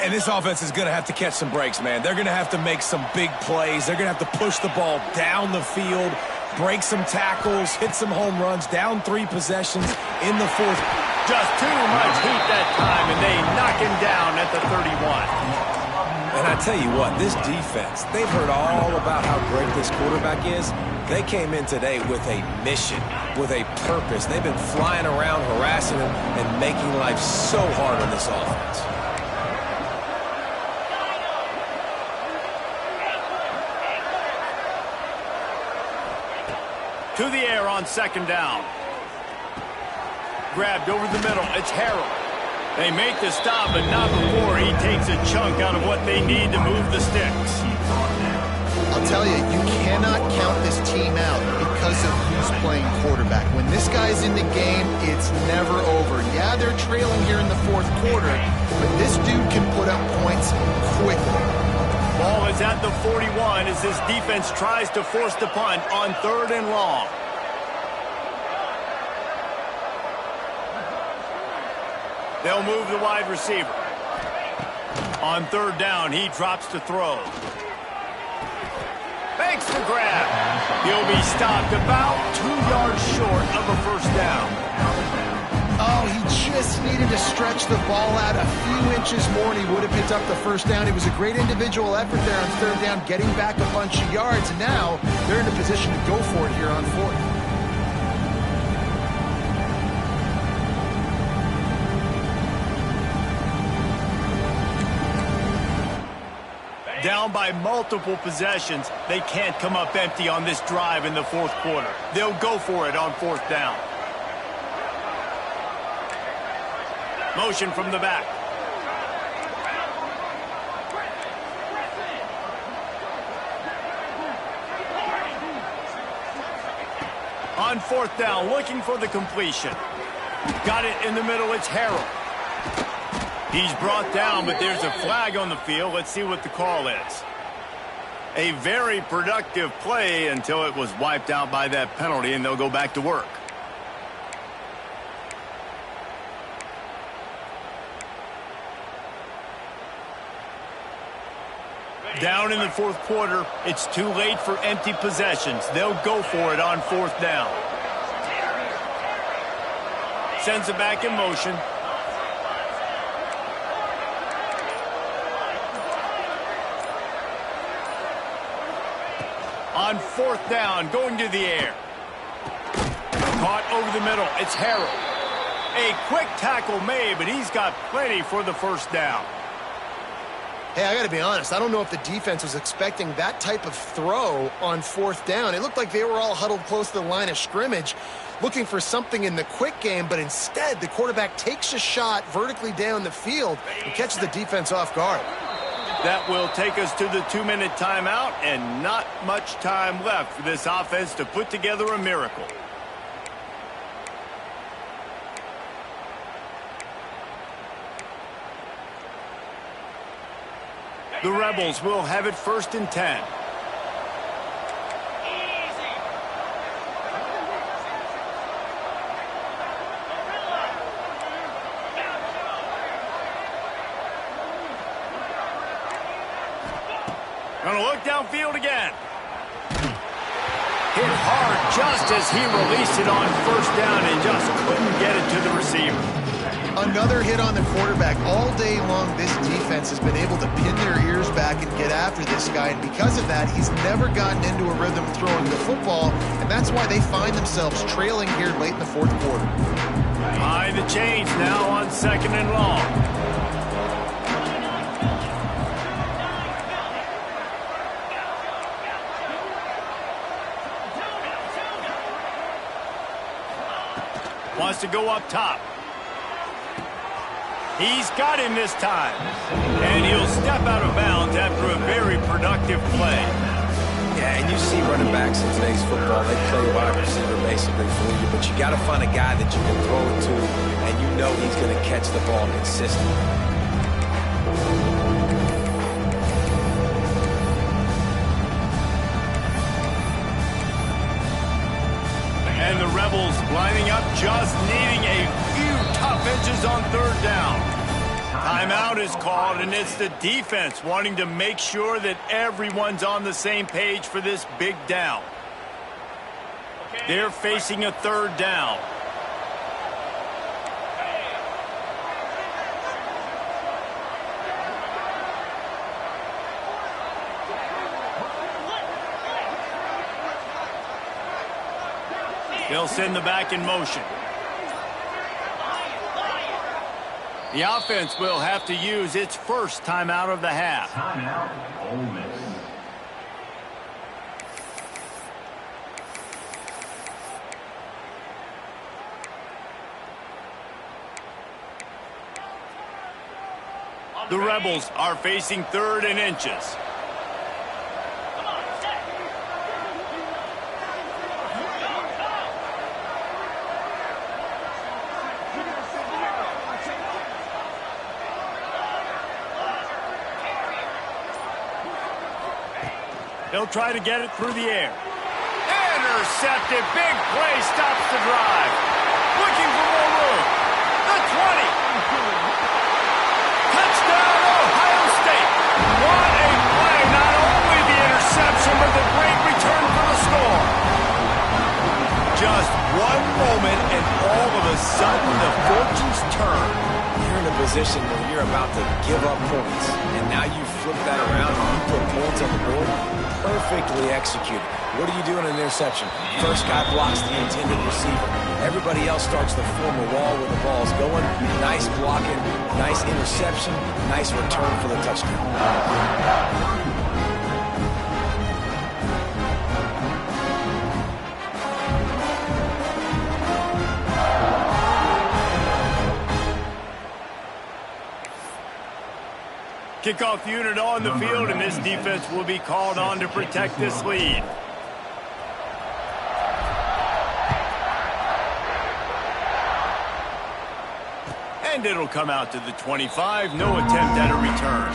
And this offense is going to have to catch some breaks, man. They're going to have to make some big plays. They're going to have to push the ball down the field, break some tackles, hit some home runs, down 3 possessions in the fourth. Just too much heat that time, and they knock him down at the 31. And I tell you what, this defense, they've heard all about how great this quarterback is. They came in today with a mission, with a purpose. They've been flying around, harassing him, and making life so hard on this offense. To the air on second down. Grabbed over the middle. It's Harrell. They make the stop, but not before he takes a chunk out of what they need to move the sticks. I'll tell you, you cannot count this team out because of who's playing quarterback. When this guy's in the game, it's never over. Yeah, they're trailing here in the fourth quarter, but this dude can put up points quickly. Ball is at the 41 as this defense tries to force the punt on 3rd and long. They'll move the wide receiver. On 3rd down, he drops to throw. Makes the grab. He'll be stopped about 2 yards short of a first down. Oh, he just needed to stretch the ball out a few inches more, and he would have picked up the first down. It was a great individual effort there on 3rd down, getting back a bunch of yards, and now they're in a position to go for it here on 4th. Down by multiple possessions, they can't come up empty on this drive in the fourth quarter. They'll go for it on 4th down. Motion from the back. On 4th down, looking for the completion. Got it in the middle, it's Harrell. He's brought down, but there's a flag on the field. Let's see what the call is. A very productive play until it was wiped out by that penalty, and they'll go back to work. Down in the fourth quarter, it's too late for empty possessions. They'll go for it on 4th down. Sends it back in motion. on 4th down, going to the air. Caught over the middle. It's Harrell. A quick tackle made, but he's got plenty for the 1st down. Hey, I got to be honest. I don't know if the defense was expecting that type of throw on 4th down. It looked like they were all huddled close to the line of scrimmage, looking for something in the quick game, but instead the quarterback takes a shot vertically down the field and catches the defense off guard. That will take us to the 2-minute timeout, and not much time left for this offense to put together a miracle. The Rebels will have it 1st and 10. Gonna look downfield again. Hit hard just as he released it on 1st down and just couldn't get it to the receiver. Another hit on the quarterback. All day long, this defense has been able to pin their ears back and get after this guy, and because of that, he's never gotten into a rhythm throwing the football, and that's why they find themselves trailing here late in the 4th quarter. Behind the chains now on 2nd and long. Wants to go up top. He's got him this time. And he'll step out of bounds after a very productive play. Yeah, and you see running backs in today's football, they play wide receiver basically for you, but you got to find a guy that you can throw it to, and you know he's going to catch the ball consistently. And the Rebels lining up, just needing a few tough inches on 3rd down. Timeout is called, and it's the defense wanting to make sure that everyone's on the same page for this big down. They're facing a 3rd down. They'll send the back in motion. The offense will have to use its 1st timeout of the half. Timeout, Ole Miss. The Rebels are facing 3rd and inches. They'll try to get it through the air. Intercepted. Big play stops the drive. Looking for more room. The 20. Touchdown, Ohio State. What a play. Not only the interception, but the great return for the score. Just one moment, and all of a sudden, the fortunes turn. You're in a position where you're about to give up points, and now you flip that around and you put points on the board. Perfectly executed. What do you do in an interception? First guy blocks the intended receiver. Everybody else starts to form a wall where the ball's going. Nice blocking, nice interception, nice return for the touchdown. Kickoff unit on the field, and this defense will be called on to protect this lead. And it'll come out to the 25. No attempt at a return.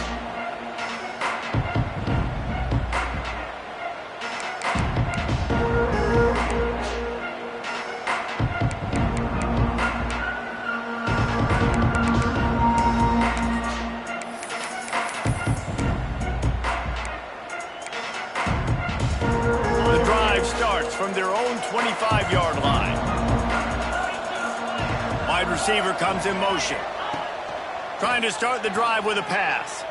From their own 25-yard line. Wide receiver comes in motion. Trying to start the drive with a pass.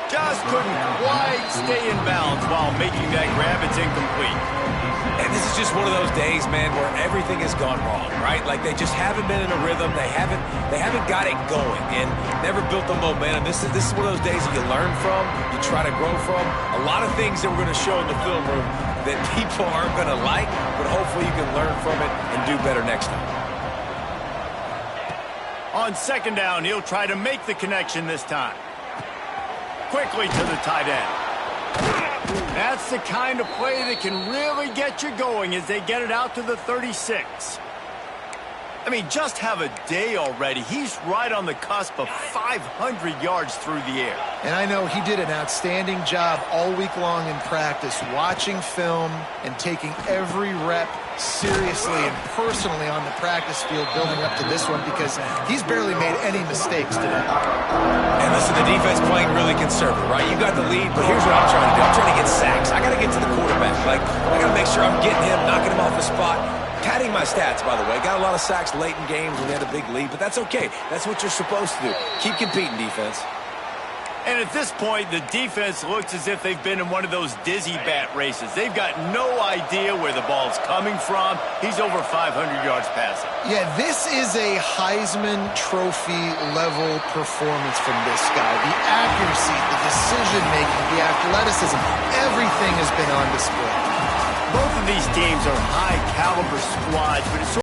Just couldn't quite stay in bounds while making that grab. It's incomplete. And this is just one of those days, man, where everything has gone wrong, right? Like they just haven't been in a rhythm. They haven't got it going and never built the momentum. This is one of those days that you learn from, you try to grow from. A lot of things that we're going to show in the film room that people aren't going to like, but hopefully you can learn from it and do better next time. On second down, he'll try to make the connection this time. Quickly to the tight end. That's the kind of play that can really get you going as they get it out to the 36. I mean, just have a day already. He's right on the cusp of 500 yards through the air. And I know he did an outstanding job all week long in practice, watching film and taking every rep seriously and personally on the practice field building up to this one, because he's barely made any mistakes today. And listen, the defense playing really conservative, right? You got the lead, but here's what I'm trying to do. I'm trying to get sacks. I got to get to the quarterback. Like, I got to make sure I'm getting him, knocking him off the spot. Padding my stats, by the way. Got a lot of sacks late in games when they had a big lead, but that's okay. That's what you're supposed to do. Keep competing, defense. And at this point, the defense looks as if they've been in one of those dizzy bat races. They've got no idea where the ball's coming from. He's over 500 yards passing. Yeah, this is a Heisman Trophy level performance from this guy. The accuracy, the decision-making, the athleticism, everything has been on display. Both of these teams are high-caliber squads, but it's